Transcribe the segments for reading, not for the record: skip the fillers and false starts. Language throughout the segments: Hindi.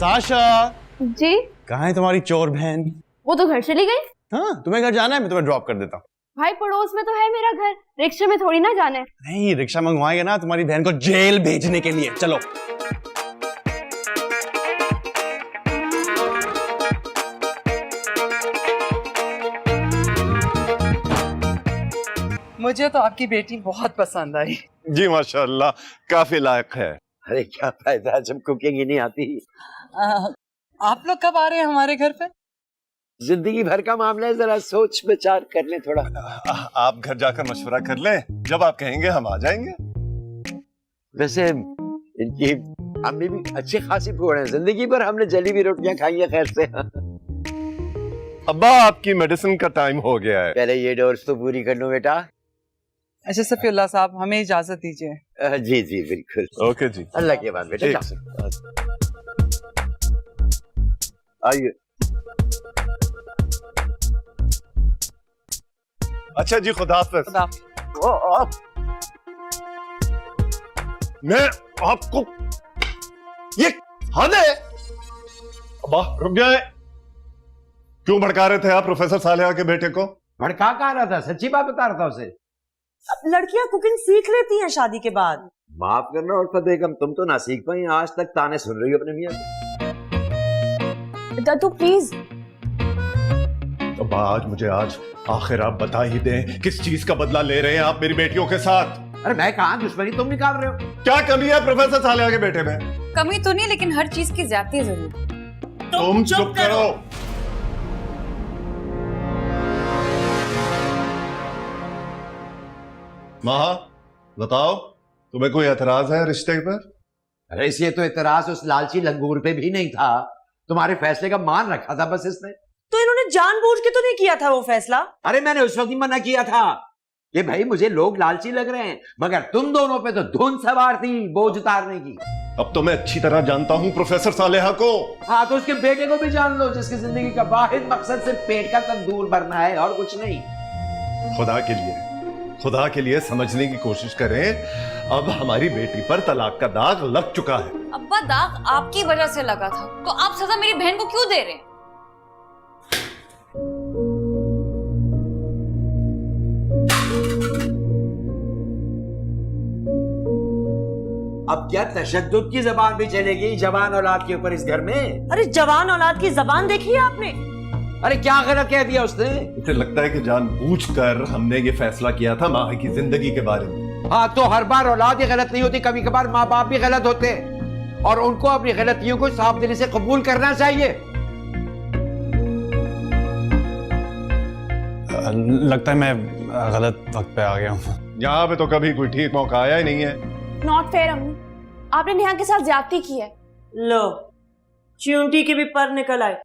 साशा जी कहाँ है तुम्हारी चोर बहन? वो तो घर चली गई। हाँ तुम्हें घर जाना है, मैं तुम्हें ड्रॉप कर देता हूँ। भाई पड़ोस में तो है मेरा घर, रिक्शे में थोड़ी ना जाना है। नहीं रिक्शा मंगवाएंगे ना तुम्हारी बहन को जेल भेजने के लिए। चलो मुझे तो आपकी बेटी बहुत पसंद आई। जी माशाल्लाह, काफी लायक है। अरे क्या फायदा जब कुकिंग ही नहीं आती। आप लोग कब आ रहे हैं हमारे घर पे? जिंदगी भर का मामला है, जरा सोच विचार कर लें थोड़ा। आप घर जाकर मशवरा कर लें, जब आप कहेंगे हम आ जाएंगे। वैसे इनकी अम्मी भी अच्छी खासी फूड है, जिंदगी भर हमने जली हुई रोटियां खाई है खैर से। अब्बा आपकी मेडिसिन का टाइम हो गया है। पहले ये डोज तो पूरी कर लो बेटा। अच्छा सफीउल्लाह साहब, हमें इजाजत दीजिए। जी जी बिल्कुल। ओके जी, अल्लाह के बाद बेटा ठीक जाओ। से। आइए। अच्छा जी, खुदा हाफिज। खुदा। मैं आपको ये हद है। अब्बा रुक जाए। क्यों भड़का रहे थे आप प्रोफेसर सालेहा के बेटे को? भड़का कहा रहा था, सच्ची बात बता रहा था उसे। लड़कियां कुकिंग सीख लेती हैं शादी के बाद। माफ करना उल्फत बेगम, तुम तो ना सीख पाई, आज तक ताने सुन रही हो अपने मियां से। दादू प्लीज। अब्बा आज मुझे आखिर आप बता ही दें, किस चीज का बदला ले रहे हैं आप मेरी बेटियों के साथ? अरे मैं कहा दुश्मनी तुम निकाल रहे हो। क्या कमी है प्रोफेसर सालेहा के बेटे में? कमी तो नहीं, लेकिन हर चीज की ज्यादती जरूर। तुम चुप करो। महा बताओ, तुम्हें कोई एतराज है रिश्ते पर? अरे इसे तो एतराज उस लालची लंगूर पे भी नहीं था, तुम्हारे फैसले का मान रखा था बस इसने। तो इन्होंने जानबूझ के तो नहीं किया था वो फैसला। अरे मैंने उस वक्त ही मना किया था कि भाई मुझे लोग लालची लग रहे हैं, मगर तुम दोनों पे तो धुन सवार थी बोझ उतारने की। अब तो मैं अच्छी तरह जानता हूं प्रोफेसर सालेहा को। हाँ तो उसके बेटे को भी जान लो, जिसकी जिंदगी का वाहिद मकसद सिर्फ पेट का तंदूर भरना है और कुछ नहीं। खुदा के लिए समझने की कोशिश करें। अब हमारी बेटी पर तलाक का दाग लग चुका है। अब्बा दाग आपकी वजह से लगा था, तो आप सजा मेरी बहन को क्यों दे रहे हैं? अब क्या तशद्दुद की जबान भी चलेगी जवान औलाद के ऊपर इस घर में? अरे जवान औलाद की जबान देखी है आपने? अरे क्या गलत कह दिया उसने? मुझे लगता है कि जानबूझकर हमने ये फैसला किया था माह की जिंदगी के बारे में। हाँ तो हर बार औलाद ही गलत नहीं होती, कभी कभार माँ बाप भी गलत होते हैं और उनको अपनी गलतियों को साफ दिली से कबूल करना चाहिए। लगता है मैं गलत वक्त पे आ गया हूँ। यहाँ पे तो कभी कोई ठीक मौका आया ही नहीं है। नॉट फेयर अम्मी, आपने नेहा के साथ ज्यादती की है। लो च्यूंटी के भी पर निकल आए।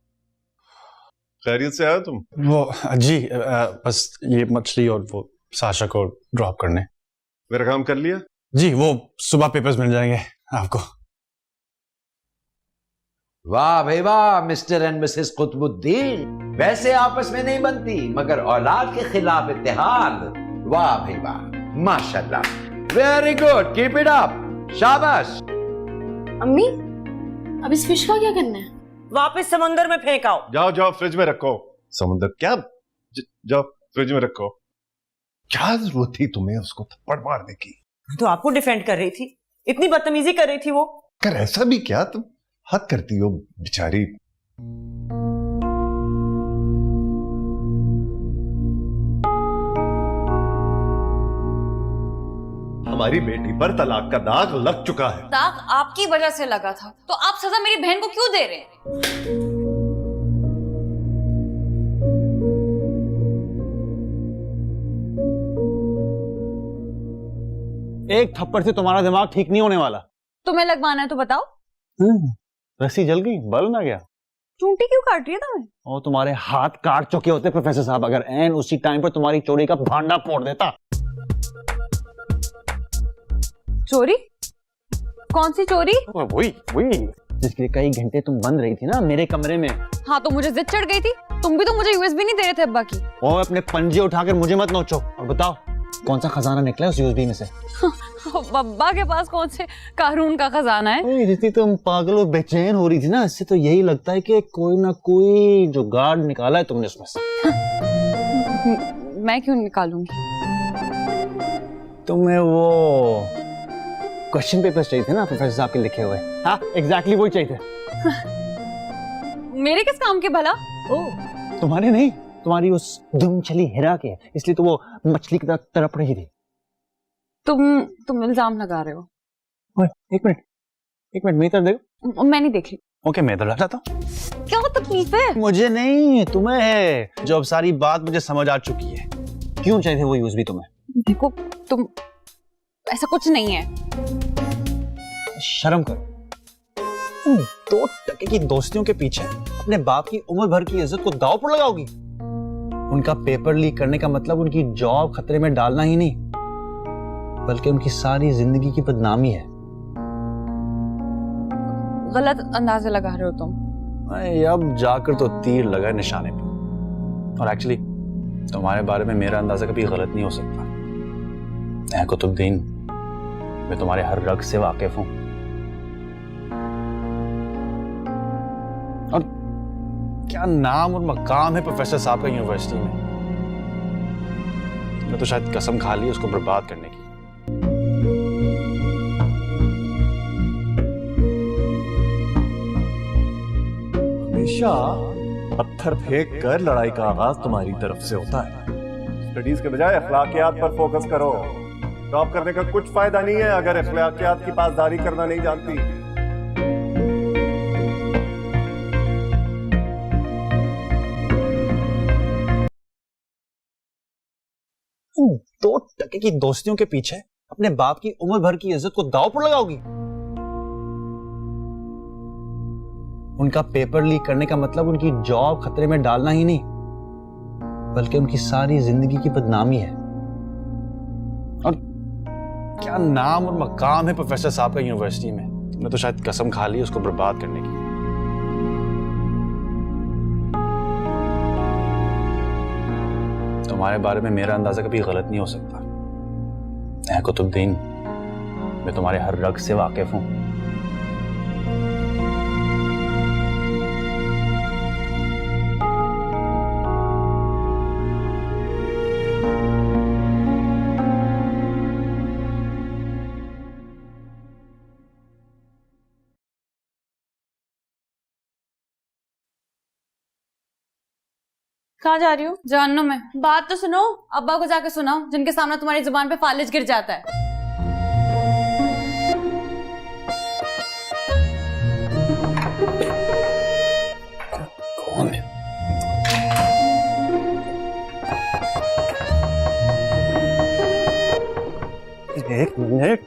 खैरियत से आया तुम? वो जी बस ये मछली और वो साशा को ड्रॉप करने। मेरा काम कर लिया? जी वो सुबह पेपर्स मिल जाएंगे आपको। वाह भाई वाह, मिस्टर एंड मिसेस कुतुबुद्दीन वैसे आपस में नहीं बनती, मगर औलाद के खिलाफ इत्तेहाद। वाह भाई वाह, माशाल्लाह, very good, keep it up, शाबाश। अम्मी अब इस फिश का क्या करना है? वापस समंदर में फेंक आओ। जाओ जाओ फ्रिज में रखो। समुद्र क्या? जाओ फ्रिज में रखो। क्या जरूरत थी तुम्हें उसको थप्पड़ मारने की? तो आपको डिफेंड कर रही थी, इतनी बदतमीजी कर रही थी वो। कर ऐसा भी क्या, तुम हद करती हो बेचारी। हमारी बेटी पर तलाक का दाग लग चुका है। दाग आपकी वजह से लगा था, तो आप सजा मेरी बहन को क्यों दे रहे हैं? एक थप्पड़ से तुम्हारा दिमाग ठीक नहीं होने वाला। तुम्हें लगवाना है तो बताओ। रस्सी जल गई, बल्ब ना गया। चूंटी क्यों काट रही है तुम्हें? और तुम्हारे हाथ काट चुके होते प्रोफेसर साहब, अगर एन उसी टाइम पर तुम्हारी चोरी का भांडा फोड़ देता। चोरी? कौन सी चोरी? वही जिसके कई घंटे तुम बंद रही थी ना मेरे कमरे में। हाँ तो मुझे जिद चढ़ गई थी। तुम भी तो मुझे यूएसबी नहीं दे रहे थे अब्बा की। और अपने पंजे उठाकर मुझे मत नोचो और बताओ कौन सा खजाना निकला है उस यूएसबी में से? बब्बा के पास कौन से कारून का खजाना है? ओए, जितनी तुम पागल और बेचैन हो रही थी ना, इससे तो यही लगता है कि कोई ना कोई जुगाड़ निकाला है तुमने उसमें से। मैं क्यों निकालूंगी? तुम्हें वो क्वेश्चन पेपर्स चाहिए थे ना प्रोफेसर साहब के लिखे हुए? हाँ एग्जैक्टली वही चाहिए थे। मेरे किस काम के भला? तुम्हारे नहीं, तुम्हारी उस धुम चली हिरा के, इसलिए तो वो मछली की तरह तड़प रही थी। तुम इल्जाम लगा रहे हो। ओए, एक मिनट मेरी तरफ देखो। मैं नहीं देख रही। ओके मैं इधर जाता हूँ। क्या तकलीफ है? मुझे नहीं, तुम्हें है। जो अब सारी बात मुझे समझ आ चुकी है। क्यों चाहिए थे वो यूएसबी तुम्हें? देखो तुम, ऐसा कुछ नहीं है। शर्म करो। 2% की दोस्तियों के पीछे अपने बाप की उम्र भर की इज्जत को दांव पर लगाओगी? उनका पेपर लीक करने का मतलब उनकी जॉब खतरे में डालना ही नहीं, बल्कि उनकी सारी जिंदगी की बदनामी है। गलत अंदाजे लगा रहे हो तुम। अब जाकर तो तीर लगा निशाने पर। और एक्चुअली तुम्हारे बारे में मेरा अंदाजा कभी गलत नहीं हो सकता। कुतुबुद्दीन, मैं तुम्हारे हर रग से वाकिफ हूं। और क्या नाम और मकाम है प्रोफेसर साहब का यूनिवर्सिटी में। मैं तो शायद कसम खा ली उसको बर्बाद करने की। हमेशा पत्थर फेंक कर लड़ाई का आगाज तुम्हारी तरफ से होता है। स्टडीज के बजाय अखलाकियात पर फोकस करो। टॉप करने का कुछ फायदा नहीं है अगर अखलाकियात की पासदारी करना नहीं जानती। 2% की दोस्तियों के पीछे अपने बाप की उम्र भर की इज्जत को दांव पर लगाओगी? उनका पेपर लीक करने का मतलब उनकी जॉब खतरे में डालना ही नहीं, बल्कि उनकी सारी जिंदगी की बदनामी है। और क्या नाम और मकाम है प्रोफेसर साहब का यूनिवर्सिटी में। मैं तो शायद कसम खा ली उसको बर्बाद करने की। तुम्हारे बारे में मेरा अंदाजा कभी गलत नहीं हो सकता। कुतुबुद्दीन, मैं तुम्हारे हर रग से वाकिफ हूं। कहाँ जा रही हो? जानना मैं। बात तो सुनो, अब्बा को जाके सुनाओ जिनके सामने तुम्हारी जुबान पे फालिज गिर जाता है। कौन है? एक मिनट।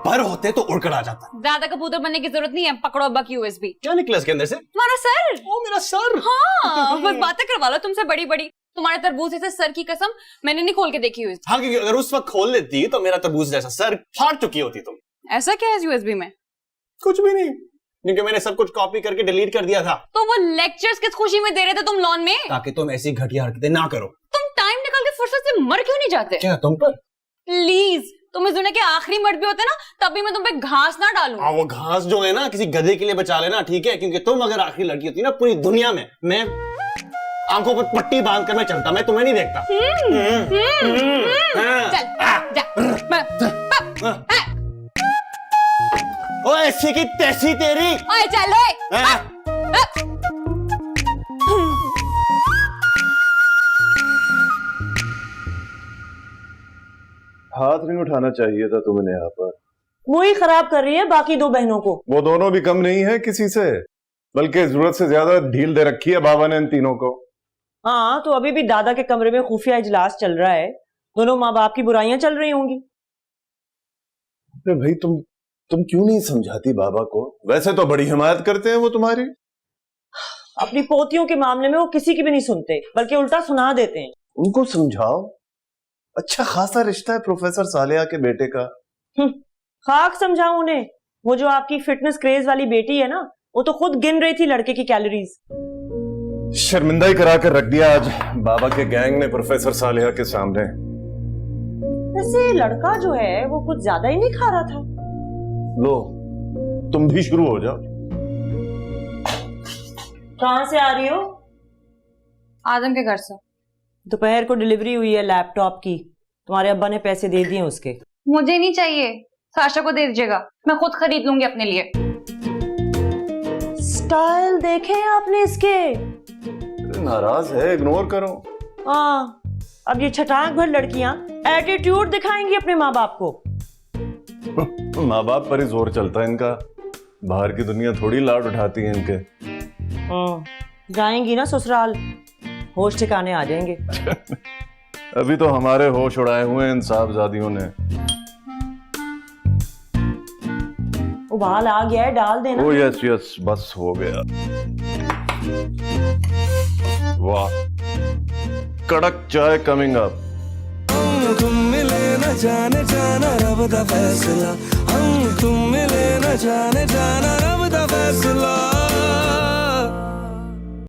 पर होते तो उड़कर आ जाता। ज्यादा कबूतर बनने की जरूरत नहीं है। पकड़ो अब्बा की यूएसबी। क्या निकला इसके अंदर से? तुम्हारा सर। ओ मेरा सर। हाँ, बस बातें करवा लो तुमसे बड़ी बड़ी। तुम्हारे तरबूज जैसे सर की कसम मैंने नहीं खोल के देखी हुई। हाँ, क्योंकि अगर उस वक्त खोल लेती तो मेरा तरबूज जैसा सर फाड़ चुकी होती तुम। ऐसा क्या है इस यूएसबी में? कुछ भी नहीं, क्योंकि मैंने सब कुछ कॉपी करके डिलीट कर दिया था। तो वो लेक्चर्स किस खुशी में दे रहे थे तुम लॉन में? ताकि तुम ऐसी घटिया हरकतें ना करो। तुम टाइम निकाल के फुर्सत से मर क्यों नहीं जाते? क्या तुम पर? प्लीज, तुम इस दुनिया के आखिरी मर्द भी होते ना, तभी मैं तुम पे घास ना डालूं। वो घास जो है ना किसी गधे के लिए बचा लेना, ठीक है? क्योंकि तुम अगर आखिरी लड़की होती ना पूरी दुनिया में, मैं आंखों पर पट्टी बांध कर मैं चलता, मैं तुम्हें नहीं देखता। चल जा। ओ ऐसी की तैसी तेरी। ओए चल ओए। हाथ नहीं उठाना चाहिए था तुमने यहाँ पर। वो ही खराब कर रही है बाकी दो बहनों को। वो दोनों भी कम नहीं है किसी से, बल्कि जरूरत से ज्यादा ढील दे रखी है बाबा ने इन तीनों को। हाँ, तो अभी भी दादा के कमरे में खुफिया इजलास चल रहा है। दोनों माँ बाप की बुराइयां चल रही होंगी। अरे भाई तुम क्यों नहीं समझाती बाबा को? वैसे तो बड़ी हिमायत करते हैं वो तुम्हारी। अपनी पोतियों के मामले में वो किसी की भी नहीं सुनते, बल्कि उल्टा सुना देते हैं। उनको समझाओ। अच्छा खासा रिश्ता है प्रोफेसर सालिया के बेटे का। खाक समझाऊं उन्हें? वो जो आपकी फिटनेस क्रेज वाली बेटी है ना, वो तो खुद गिन रही थी लड़के की कैलोरीज। शर्मिंदा ही करा कर रख दिया आज बाबा के गैंग ने प्रोफेसर सालिहा के सामने। वैसे लड़का जो है वो कुछ ज्यादा ही नहीं खा रहा था। लो तुम भी शुरू हो जाओ। कहां से आ रही हो? आदम के घर से। दोपहर को डिलीवरी हुई है लैपटॉप की, तुम्हारे अब्बा ने पैसे दे दिए उसके। मुझे नहीं चाहिए, साशा को दे दीजिएगा, मैं खुद खरीद लूंगी अपने लिए। स्टाइल देखे आपने इसके? नाराज है, इग्नोर करो। हाँ, अब ये छटाक भर लड़कियां एटीट्यूड दिखाएंगी अपने माँ बाप को। माँ बाप पर ही जोर चलता है इनका, बाहर की दुनिया थोड़ी लाड उठाती है इनके। जाएंगी ना ससुराल, होश ठिकाने आ जाएंगे। अभी तो हमारे होश उड़ाए हुए हैं इन साहबजादियों ने। उबाल आ गया है, डाल देना। ओ यस यस, बस हो गया। वाह, कड़क चाय कमिंग अप। तुम मिले न जाने जाना रब दा फैसला, हम तुम मिले न जाने जाना रब दा फैसला।